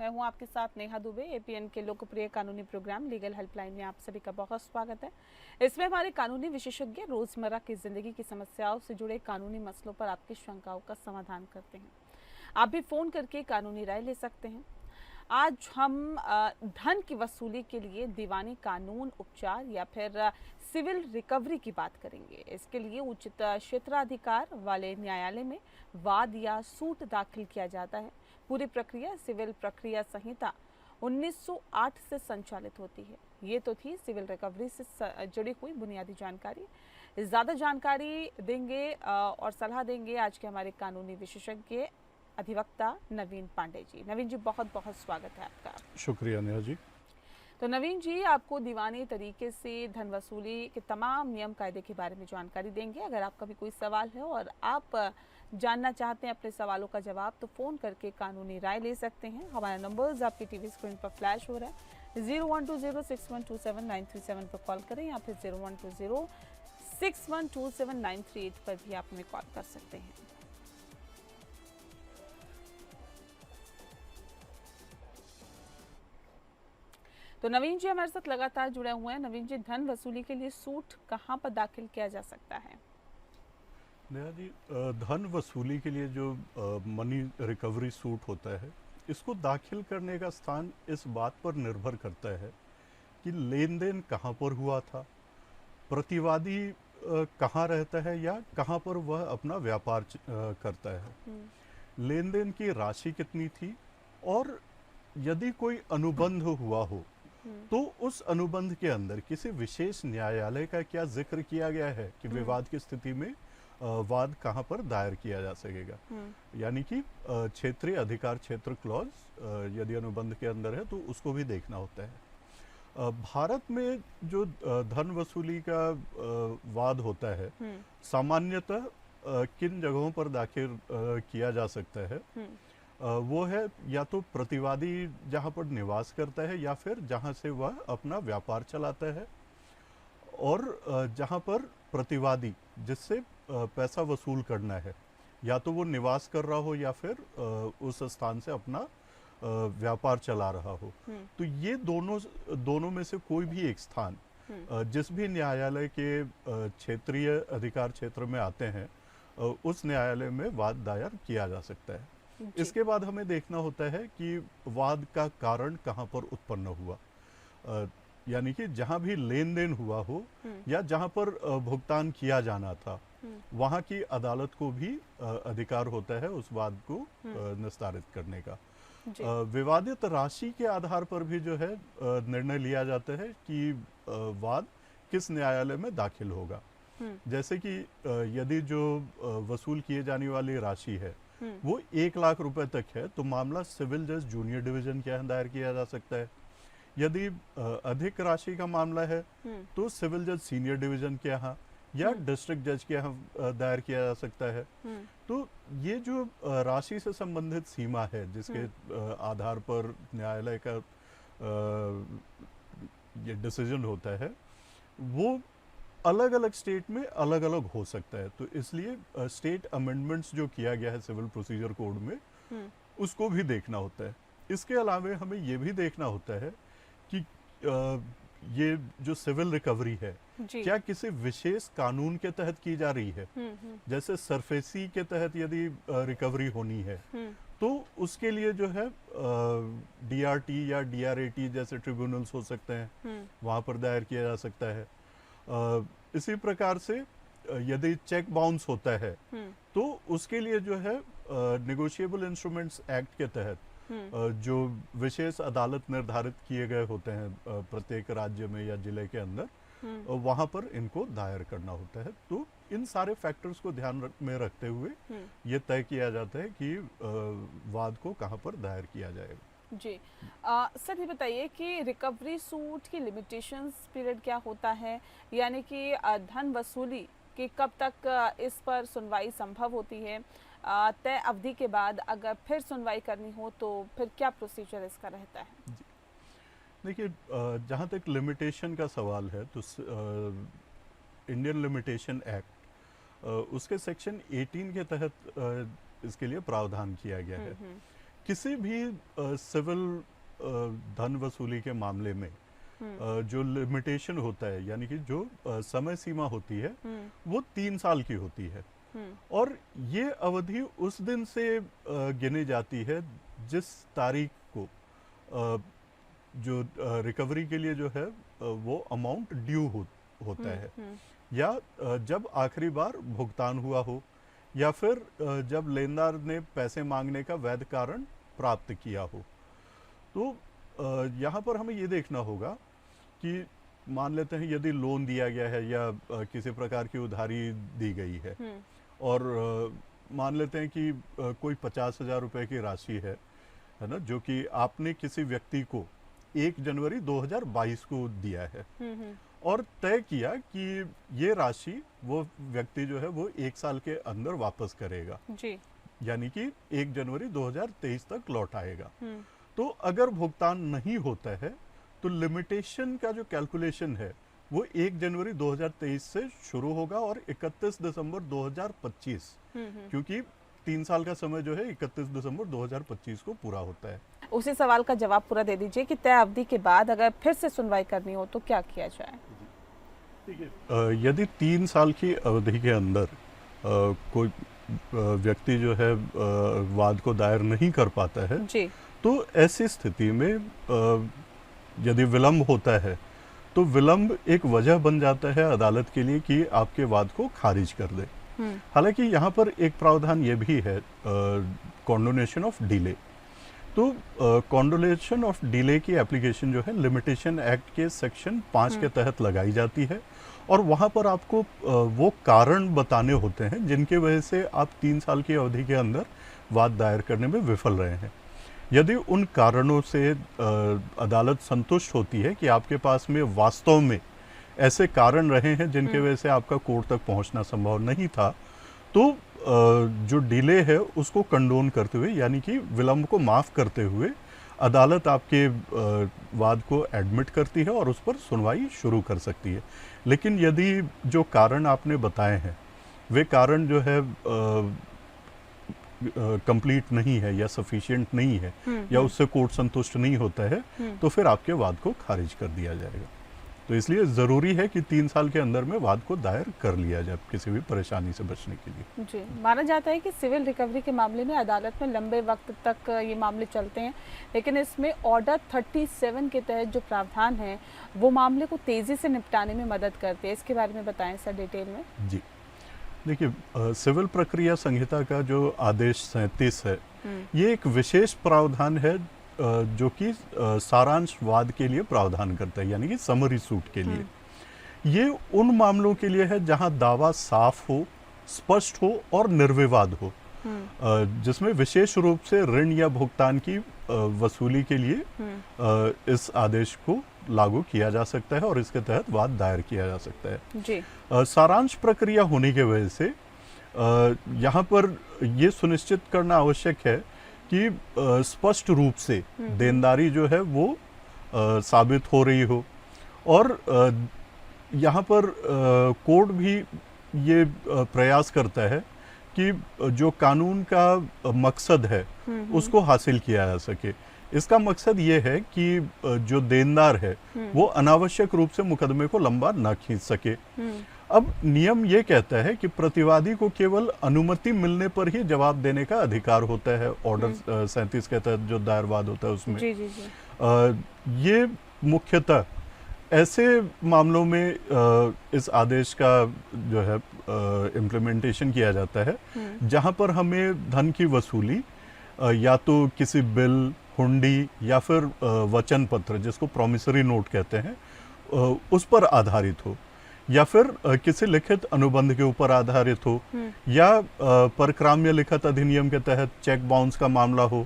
मैं हूं आपके साथ नेहा दुबे। एपीएन के लोकप्रिय कानूनी प्रोग्राम लीगल हेल्पलाइन में आप सभी का बहुत स्वागत है। इसमें हमारे कानूनी विशेषज्ञ रोजमर्रा की जिंदगी की समस्याओं से जुड़े कानूनी मसलों पर आपकी शंकाओं का समाधान करते हैं। आप भी फोन करके कानूनी राय ले सकते हैं। आज हम धन की वसूली के लिए दीवानी कानून उपचार या फिर सिविल रिकवरी की बात करेंगे। इसके लिए उचित क्षेत्राधिकार वाले न्यायालय में वाद या सूट दाखिल किया जाता है। पूरी प्रक्रिया सिविल प्रक्रिया संहिता 1908 से संचालित होती है। ये तो थी सिविल रिकवरी से जुड़ी हुई बुनियादी जानकारी। ज़्यादा जानकारी देंगे और सलाह देंगे आज के हमारे कानूनी विशेषज्ञ अधिवक्ता नवीन पांडे जी। नवीन जी, बहुत बहुत स्वागत है आपका। शुक्रिया नेहा जी। तो नवीन जी, आपको दीवानी तरीके से धन वसूली के तमाम नियम कायदे के बारे में जानकारी देंगे। अगर आपका भी कोई सवाल है और आप जानना चाहते हैं अपने सवालों का जवाब, तो फ़ोन करके कानूनी राय ले सकते हैं। हमारा नंबर्स आपकी टीवी स्क्रीन पर फ्लैश हो रहा है। 0120612793 पर कॉल करें या फिर 0120612793 पर भी आप हमें कॉल कर सकते हैं। तो नवीन जी हमारे साथ लगातार जुड़े हुए हैं। नवीन जी, धन वसूली के लिए सूट कहां पर दाखिल किया जा सकता है? नेहा जी, धन वसूली के लिए जो मनी रिकवरी सूट होता है, इसको दाखिल करने का स्थान इस बात पर निर्भर करता है कि लेन देन कहाँ पर हुआ था, प्रतिवादी कहाँ रहता है या कहाँ पर वह अपना व्यापार करता है, लेन देन की राशि कितनी थी, और यदि कोई अनुबंध हुआ हो तो उस अनुबंध के अंदर किसी विशेष न्यायालय का क्या जिक्र किया गया है कि विवाद की स्थिति में वाद कहाँ पर दायर किया जा सकेगा। यानी कि क्षेत्रीय अधिकार क्षेत्र क्लॉज यदि अनुबंध के अंदर है तो उसको भी देखना होता है। भारत में जो धन वसूली का वाद होता है, सामान्यतः किन जगहों पर दाखिल किया जा सकता है, वो है या तो प्रतिवादी जहाँ पर निवास करता है या फिर जहाँ से वह अपना व्यापार चलाता है, और जहाँ पर प्रतिवादी जिससे पैसा वसूल करना है, या तो वो निवास कर रहा हो या फिर उस स्थान से अपना व्यापार चला रहा हो। तो ये दोनों में से कोई भी एक स्थान जिस भी न्यायालय के क्षेत्रीय अधिकार क्षेत्र में आते हैं, उस न्यायालय में वाद दायर किया जा सकता है। इसके बाद हमें देखना होता है कि वाद का कारण कहाँ पर उत्पन्न हुआ, यानी कि जहाँ भी लेन देन हुआ हो या जहाँ पर भुगतान किया जाना था, वहाँ की अदालत को भी अधिकार होता है उस वाद को निस्तारित करने का। विवादित राशि के आधार पर भी जो है निर्णय लिया जाता है कि वाद किस न्यायालय में दाखिल होगा। जैसे कि यदि जो वसूल किए जाने वाली राशि है वो 1 लाख रुपए तक है, तो मामला सिविल जज जूनियर डिवीजन के यहाँ दायर किया जा सकता है। यदि अधिक राशि का मामला है तो सिविल जज सीनियर डिवीजन के यहाँ या डिस्ट्रिक्ट जज के यहाँ दायर किया जा सकता है। तो ये जो राशि से संबंधित सीमा है जिसके आधार पर न्यायालय का ये डिसीजन होता है, वो अलग अलग स्टेट में अलग अलग हो सकता है। तो इसलिए स्टेट अमेंडमेंट्स जो किया गया है सिविल प्रोसीजर कोड में, उसको भी देखना होता है। इसके अलावा हमें ये भी देखना होता है कि ये जो सिविल रिकवरी है क्या किसी विशेष कानून के तहत की जा रही है। जैसे सरफेसी के तहत यदि रिकवरी होनी है तो उसके लिए जो है डीआरटी या डीआरएटी जैसे ट्रिब्यूनल्स हो सकते हैं, वहाँ पर दायर किया जा सकता है। इसी प्रकार से यदि चेक बाउंस होता है तो उसके लिए जो है नेगोशिएबल इंस्ट्रूमेंट्स एक्ट के तहत जो विशेष अदालत निर्धारित किए गए होते हैं प्रत्येक राज्य में या जिले के अंदर, वहां पर इनको दायर करना होता है। तो इन सारे फैक्टर्स को ध्यान में रखते हुए ये तय किया जाता है कि वाद को कहां पर दायर किया जाएगा। जी सर, ये बताइए कि रिकवरी सूट की लिमिटेशंस पीरियड क्या होता है, यानी कि धन वसूली कि कब तक इस पर सुनवाई संभव होती है, तय अवधि के बाद अगर फिर सुनवाई करनी हो तो फिर क्या प्रोसीजर इसका रहता है? देखिए, जहाँ तक लिमिटेशन का सवाल है तो इंडियन लिमिटेशन एक्ट उसके सेक्शन 18 के तहत इसके लिए प्रावधान किया गया है किसी भी सिविल धन वसूली के मामले में जो लिमिटेशन होता है, यानी कि जो समय सीमा होती है, वो 3 साल की होती है। और ये अवधि उस दिन से गिनी जाती है जिस तारीख को जो रिकवरी के लिए जो है वो अमाउंट ड्यू होता है, या जब आखिरी बार भुगतान हुआ हो, या फिर जब लेनदार ने पैसे मांगने का वैध कारण प्राप्त किया हो। तो यहाँ पर हमें ये देखना होगा कि मान लेते हैं यदि लोन दिया गया है या किसी प्रकार की उधारी दी गई है, और मान लेते हैं कि कोई 50,000 रुपए की राशि है ना, जो कि आपने किसी व्यक्ति को 1 जनवरी 2022 को दिया है, और तय किया कि ये राशि वो व्यक्ति जो है वो 1 साल के अंदर वापस करेगा जी। यानी कि 1 जनवरी 2023 तक लौट आएगा। तो अगर भुगतान नहीं होता है तो लिमिटेशन का जो कैलकुलेशन है वो 1 जनवरी 2023 से शुरू होगा और 31 दिसंबर 2025, क्योंकि 3 साल का समय जो है 31 दिसंबर 2025 को पूरा होता है। उसी सवाल का जवाब पूरा दे दीजिए कि तय अवधि के बाद अगर फिर से सुनवाई करनी हो तो क्या किया जाए? यदि 3 साल की अवधि के अंदर कोई व्यक्ति जो है वाद को दायर नहीं कर पाता है जी। तो ऐसी स्थिति में यदि विलंब होता है तो विलंब एक वजह बन जाता है अदालत के लिए कि आपके वाद को खारिज कर दे। हालांकि यहाँ पर एक प्रावधान ये भी है कॉन्डोनेशन ऑफ डिले। तो कॉन्डोनेशन ऑफ डिले की एप्लीकेशन जो है लिमिटेशन एक्ट के सेक्शन 5 के तहत लगाई जाती है, और वहाँ पर आपको वो कारण बताने होते हैं जिनके वजह से आप 3 साल की अवधि के अंदर वाद दायर करने में विफल रहे हैं। यदि उन कारणों से अदालत संतुष्ट होती है कि आपके पास में वास्तव में ऐसे कारण रहे हैं जिनके वजह से आपका कोर्ट तक पहुंचना संभव नहीं था, तो जो डिले है उसको कंडोन करते हुए, यानी कि विलंब को माफ़ करते हुए, अदालत आपके वाद को एडमिट करती है और उस पर सुनवाई शुरू कर सकती है। लेकिन यदि जो कारण आपने बताए हैं वे कारण जो है कंप्लीट नहीं है या सफिशिएंट नहीं है, या उससे कोर्ट संतुष्ट नहीं होता है, तो फिर आपके वाद को खारिज कर दिया जाएगा। तो इसलिए ज़रूरी है कि 3 साल के अंदर में वाद को दायर कर लिया जाए किसी भी परेशानी से बचने के लिए। जी, माना जाता है कि सिविल रिकवरी के मामले में अदालत में लंबे वक्त तक ये मामले चलते हैं, लेकिन इसमें ऑर्डर 37 के तहत जो प्रावधान है वो मामले को तेज़ी से निपटाने में मदद करते हैं। इसके बारे में बताएं सर डिटेल में। जी, देखिए सिविल प्रक्रिया संहिता का जो आदेश 37 है, ये एक विशेष प्रावधान है जो कि सारांश वाद के लिए प्रावधान करता है, यानी कि समरी सूट के लिए। ये उन मामलों के लिए है जहां दावा साफ हो, स्पष्ट हो और निर्विवाद हो, जिसमें विशेष रूप से ऋण या भुगतान की वसूली के लिए इस आदेश को लागू किया जा सकता है और इसके तहत वाद दायर किया जा सकता है। जी। सारांश प्रक्रिया होने की वजह से यहाँ पर ये सुनिश्चित करना आवश्यक है कि स्पष्ट रूप से देनदारी जो है वो साबित हो रही हो, और यहाँ पर कोर्ट भी ये प्रयास करता है कि जो कानून का मकसद है उसको हासिल किया जा सके। इसका मकसद ये है कि जो देनदार है वो अनावश्यक रूप से मुकदमे को लंबा ना खींच सके। अब नियम ये कहता है कि प्रतिवादी को केवल अनुमति मिलने पर ही जवाब देने का अधिकार होता है। ऑर्डर 37 के तहत जो दायर वाद होता है उसमें जी जी जी। ये मुख्यतः ऐसे मामलों में इस आदेश का जो है इम्प्लीमेंटेशन किया जाता है जहां पर हमें धन की वसूली या तो किसी बिल, हुंडी या फिर वचन पत्र, जिसको प्रॉमिसरी नोट कहते हैं, उस पर आधारित हो, या फिर किसी लिखित अनुबंध के ऊपर आधारित हो, या परक्राम्य लिखित अधिनियम के तहत चेक बाउंस का मामला हो।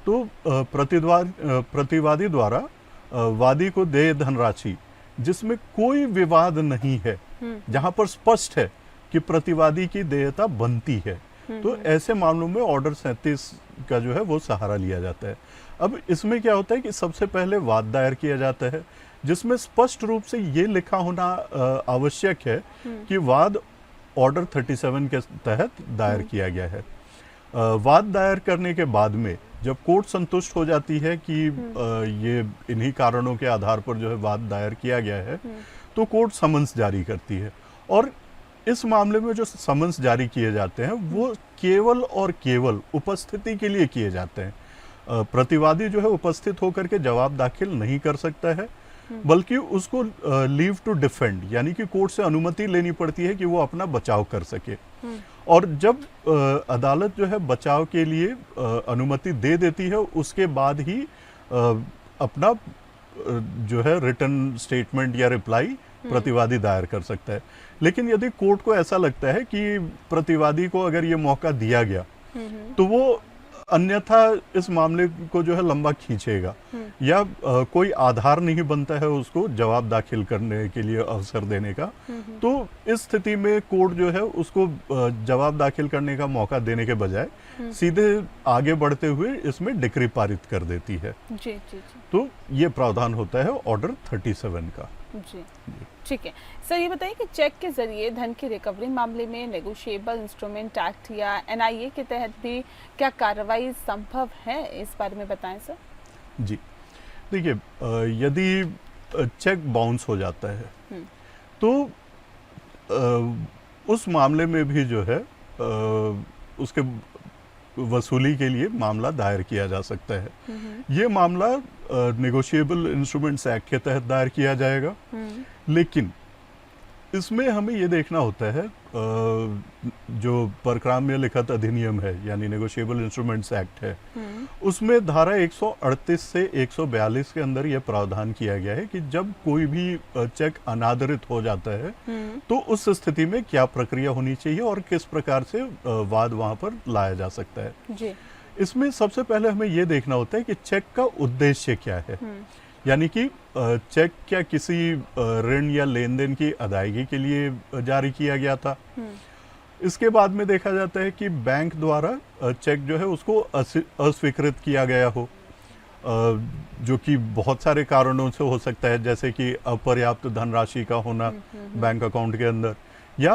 तो प्रतिवादी द्वारा वादी को देय धनराशि जिसमें कोई विवाद नहीं है, जहां पर स्पष्ट है कि प्रतिवादी की देयता बनती है, तो ऐसे मामलों में ऑर्डर 37 का जो है वो सहारा लिया जाता है। अब इसमें क्या होता है कि सबसे पहले वाद दायर किया जाता है जिसमें स्पष्ट रूप से ये लिखा होना आवश्यक है कि वाद ऑर्डर 37 के तहत दायर किया गया है। वाद दायर करने के बाद में जब कोर्ट संतुष्ट हो जाती है कि ये इन्हीं कारणों के आधार पर जो है वाद दायर किया गया है, तो कोर्ट समन्स जारी करती है। और इस मामले में जो समन्स जारी किए जाते हैं वो केवल और केवल उपस्थिति के लिए किए जाते हैं। प्रतिवादी जो है उपस्थित होकर के जवाब दाखिल नहीं कर सकता है, बल्कि उसको लीव टू डिफेंड यानी कि कोर्ट से अनुमति लेनी पड़ती है कि वो अपना बचाव कर सके। और जब अदालत जो है बचाव के लिए अनुमति दे देती है, उसके बाद ही अपना जो है रिटन स्टेटमेंट या रिप्लाई प्रतिवादी दायर कर सकता है। लेकिन यदि कोर्ट को ऐसा लगता है कि प्रतिवादी को अगर ये मौका दिया गया तो वो अन्यथा इस मामले को जो है लंबा खींचेगा या कोई आधार नहीं बनता है उसको जवाब दाखिल करने के लिए अवसर देने का, तो इस स्थिति में कोर्ट जो है उसको जवाब दाखिल करने का मौका देने के बजाय सीधे आगे बढ़ते हुए इसमें डिक्री पारित कर देती है। जी जी जी। तो ये प्रावधान होता है ऑर्डर 37 का। जी ठीक है सर, ये बताइए कि चेक के जरिए धन की रिकवरी मामले में नेगोशिएबल इंस्ट्रूमेंट एक्ट या एनआईए के तहत भी क्या कार्रवाई संभव है, इस बारे में बताएं सर। जी देखिए, यदि चेक बाउंस हो जाता है तो उस मामले में भी जो है उसके वसूली के लिए मामला दायर किया जा सकता है। ये मामला नेगोशिएबल इंस्ट्रूमेंट्स एक्ट के तहत दायर किया जाएगा, लेकिन इसमें हमें ये देखना होता है जो परक्राम्य लिखित अधिनियम है यानी नेगोशिएबल इंस्ट्रूमेंट्स एक्ट है, उसमें धारा 138 से 142 के अंदर यह प्रावधान किया गया है कि जब कोई भी चेक अनादरित हो जाता है तो उस स्थिति में क्या प्रक्रिया होनी चाहिए और किस प्रकार से वाद वहां पर लाया जा सकता है। जी। इसमें सबसे पहले हमें यह देखना होता है कि चेक का उद्देश्य क्या है, यानी कि चेक क्या किसी ऋण या लेन देन की अदायगी के लिए जारी किया गया था। इसके बाद में देखा जाता है कि बैंक द्वारा चेक जो है उसको अस्वीकृत किया गया हो, जो कि बहुत सारे कारणों से हो सकता है, जैसे कि अपर्याप्त धनराशि का होना बैंक अकाउंट के अंदर या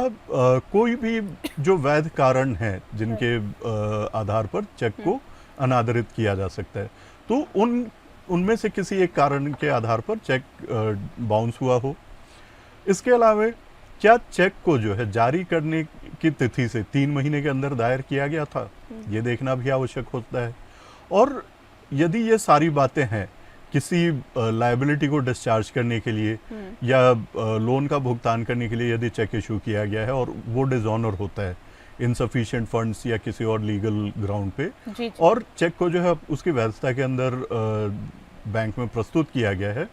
कोई भी जो वैध कारण हैं जिनके आधार पर चेक को अनादरित किया जा सकता है। तो उनमें से किसी एक कारण के आधार पर चेक बाउंस हुआ हो। इसके अलावा क्या चेक को जो है जारी करने की तिथि से 3 महीने के अंदर दायर किया गया था, ये देखना भी आवश्यक होता है। और यदि ये सारी बातें हैं किसी लायबिलिटी को डिस्चार्ज करने के लिए या लोन का भुगतान करने के लिए यदि चेक इशू किया गया है और वो डिसऑनर होता है इनसफिशिएंट फंड्स या किसी और लीगल ग्राउंड पे जी। और चेक को जो है उसकी व्यवस्था के अंदर बैंक में प्रस्तुत किया गया है,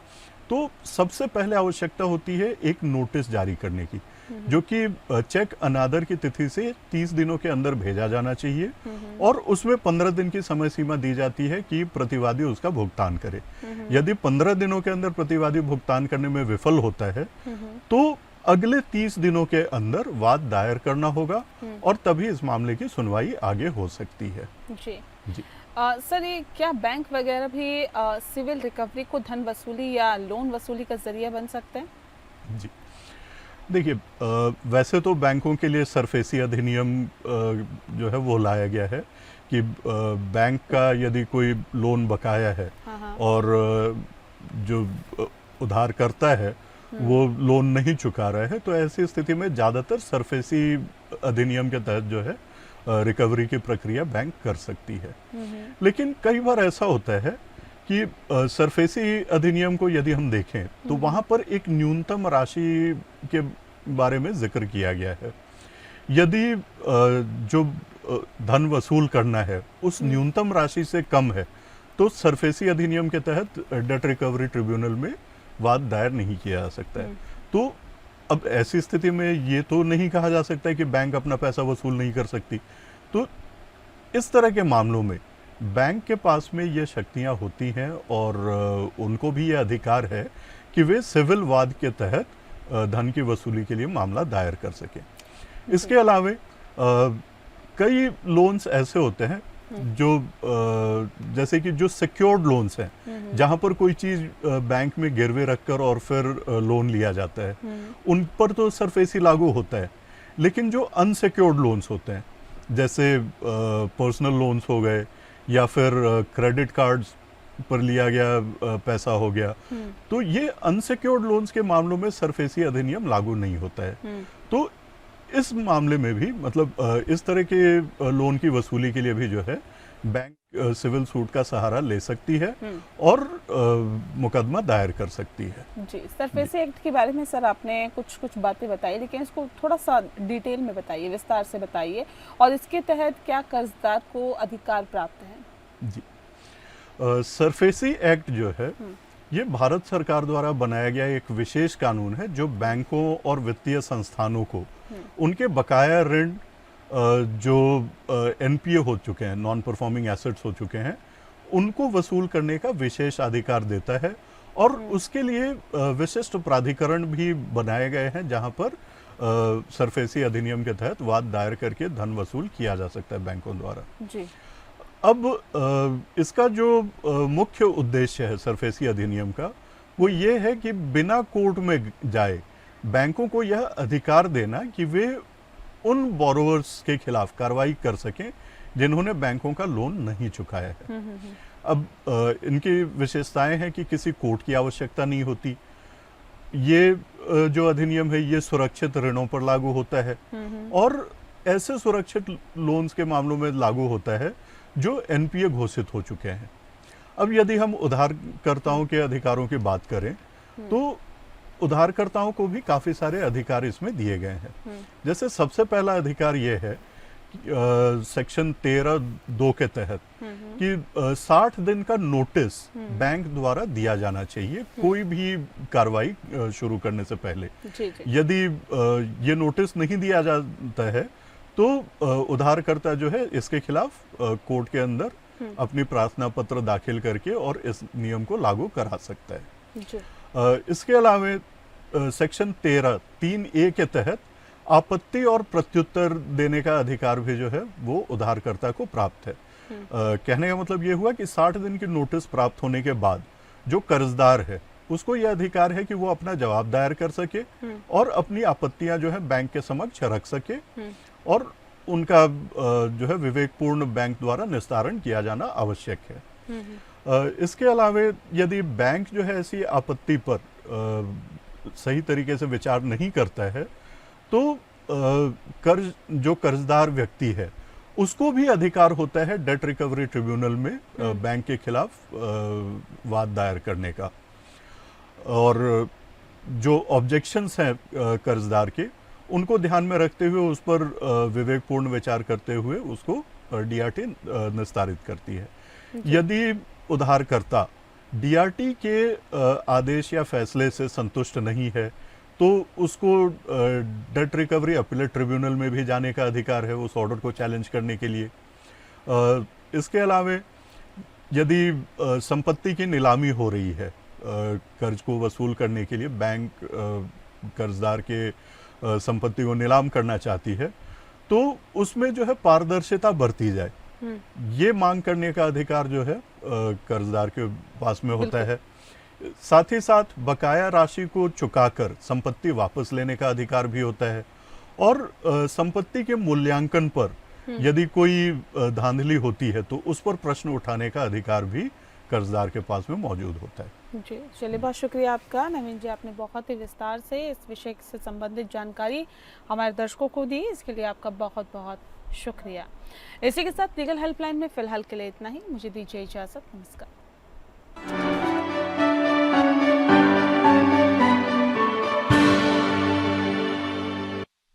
तो सबसे पहले आवश्यकता होती है एक नोटिस जारी करने की, जो कि चेक अनादर की तिथि से 30 दिनों के अंदर भेजा जाना चाहिए और उसमें 15 दिन की समय सीमा दी जाती है कि प्रतिवादी उसका भुगतान करे। यदि 15 दिनों के अंदर प्रतिवादी भुगतान करने में विफल होता है तो अगले 30 दिनों के अंदर वाद दायर करना होगा और तभी इस मामले की सुनवाई आगे हो सकती है। जी जी। सर, ये क्या बैंक वगैरह भी सिविल रिकवरी को धन वसूली या लोन वसूली का जरिया बन सकते हैं? जी देखिए, वैसे तो बैंकों के लिए सरफेसी अधिनियम जो है वो लाया गया है कि बैंक का यदि कोई लोन बकाया है और जो उधार करता है वो लोन नहीं चुका रहा है, तो ऐसी स्थिति में ज़्यादातर सरफेसी अधिनियम के तहत जो है रिकवरी की प्रक्रिया बैंक कर सकती है। लेकिन कई बार ऐसा होता है कि सरफेसी अधिनियम को यदि हम देखें तो वहाँ पर एक न्यूनतम राशि के बारे में जिक्र किया गया है। यदि जो धन वसूल करना है उस न्यूनतम राशि से कम है तो सरफेसी अधिनियम के तहत डेट रिकवरी ट्रिब्यूनल में वाद दायर नहीं किया जा सकता है। तो अब ऐसी स्थिति में ये तो नहीं कहा जा सकता है कि बैंक अपना पैसा वसूल नहीं कर सकती। तो इस तरह के मामलों में बैंक के पास में ये शक्तियां होती हैं और उनको भी ये अधिकार है कि वे सिविल वाद के तहत धन की वसूली के लिए मामला दायर कर सकें। इसके अलावा कई लोन्स ऐसे होते हैं जो जैसे कि जो सिक्योर्ड लोन्स हैं, जहां पर कोई चीज बैंक में गिरवे रखकर और फिर लोन लिया जाता है, उन पर तो सरफेसी लागू होता है। लेकिन जो अनसिक्योर्ड लोन्स होते हैं जैसे पर्सनल लोन्स हो गए या फिर क्रेडिट कार्ड्स पर लिया गया पैसा हो गया, तो ये अनसिक्योर्ड लोन्स के मामलों में सरफेसी अधिनियम लागू नहीं होता है। तो इस मामले में भी मतलब इस तरह के लोन की वसूली के लिए भी जो है बैंक सिविल सूट का सहारा ले सकती है और मुकदमा दायर कर सकती है। जी, सरफेसी एक्ट के बारे में सर आपने कुछ बातें बताई, लेकिन इसको थोड़ा सा डिटेल में बताइए, विस्तार से बताइए, और इसके तहत क्या कर्जदार को अधिकार प्राप्त है? जी, सरफेसी एक्ट जो है ये भारत सरकार द्वारा बनाया गया एक विशेष कानून है जो बैंकों और वित्तीय संस्थानों को उनके बकाया ऋण जो एनपीए हो चुके हैं, नॉन परफॉर्मिंग एसेट्स हो चुके हैं, उनको वसूल करने का विशेष अधिकार देता है। और उसके लिए विशिष्ट प्राधिकरण भी बनाए गए हैं जहां पर सरफेसी अधिनियम के तहत वाद दायर करके धन वसूल किया जा सकता है बैंकों द्वारा। जी। अब इसका जो मुख्य उद्देश्य है सरफेसी अधिनियम का, वो ये है कि बिना कोर्ट में जाए बैंकों को यह अधिकार देना कि वे उन बोरोवर्स के खिलाफ कार्रवाई कर सकें जिन्होंने बैंकों का लोन नहीं चुकाया है। अब इनकी विशेषताएं हैं कि किसी कोर्ट की आवश्यकता नहीं होती। ये जो अधिनियम है ये सुरक्षित ऋणों पर लागू होता है और ऐसे सुरक्षित लोन्स के मामलों में लागू होता है जो एनपीए घोषित हो चुके हैं। अब यदि हम उधारकर्ताओं के अधिकारों की बात करें तो उधारकर्ताओं को भी काफी सारे अधिकार इसमें दिए गए हैं। जैसे सबसे पहला अधिकार यह है सेक्शन 13(2) के तहत कि 60 दिन का नोटिस बैंक द्वारा दिया जाना चाहिए कोई भी कार्रवाई शुरू करने से पहले। यदि ये नोटिस नहीं दिया जाता है तो उधारकर्ता जो है इसके खिलाफ कोर्ट के अंदर अपनी प्रार्थना पत्र दाखिल करके और इस नियम को लागू करा सकता है। इसके अलावा सेक्शन 13(3)(a) के तहत आपत्ति और प्रत्युत्तर देने का अधिकार भी जो है वो उधारकर्ता को प्राप्त है। कहने का मतलब ये हुआ कि 60 दिन की नोटिस प्राप्त होने के बाद जो कर्जदार है उसको यह अधिकार है कि वो अपना जवाब दायर कर सके और अपनी आपत्तियां जो है बैंक के समक्ष रख सके और उनका जो है विवेकपूर्ण बैंक द्वारा निस्तारण किया जाना आवश्यक है। इसके अलावा यदि बैंक जो है ऐसी आपत्ति पर सही तरीके से विचार नहीं करता है तो जो कर्जदार व्यक्ति है उसको भी अधिकार होता है डेट रिकवरी ट्रिब्यूनल में बैंक के खिलाफ वाद दायर करने का। और जो ऑब्जेक्शंस हैं कर्जदार के उनको ध्यान में रखते हुए उस पर विवेकपूर्ण विचार करते हुए उसको डीआरटी निस्तारित करती है। यदि उधारकर्ता डीआरटी के आदेश या फैसले से संतुष्ट नहीं है तो उसको डेट रिकवरी अपीलेट ट्रिब्यूनल में भी जाने का अधिकार है उस ऑर्डर को चैलेंज करने के लिए। इसके अलावा यदि संपत्ति की नीलामी हो रही है कर्ज को वसूल करने के लिए, बैंक कर्जदार के संपत्ति को नीलाम करना चाहती है तो उसमें जो है पारदर्शिता बरती जाए, ये मांग करने का अधिकार जो है कर्जदार के पास में होता है। साथ ही साथ बकाया राशि को चुकाकर संपत्ति वापस लेने का अधिकार भी होता है और संपत्ति के मूल्यांकन पर यदि कोई धांधली होती है तो उस पर प्रश्न उठाने का अधिकार भी कर्जदार के पास में मौजूद होता है। जी चलिए, बहुत शुक्रिया आपका नवीन जी, आपने बहुत ही विस्तार से इस विषय से संबंधित जानकारी हमारे दर्शकों को दी, इसके लिए आपका बहुत बहुत शुक्रिया। इसी के साथ लीगल हेल्पलाइन में फिलहाल के लिए इतना ही, मुझे दीजिए इजाज़त, नमस्कार।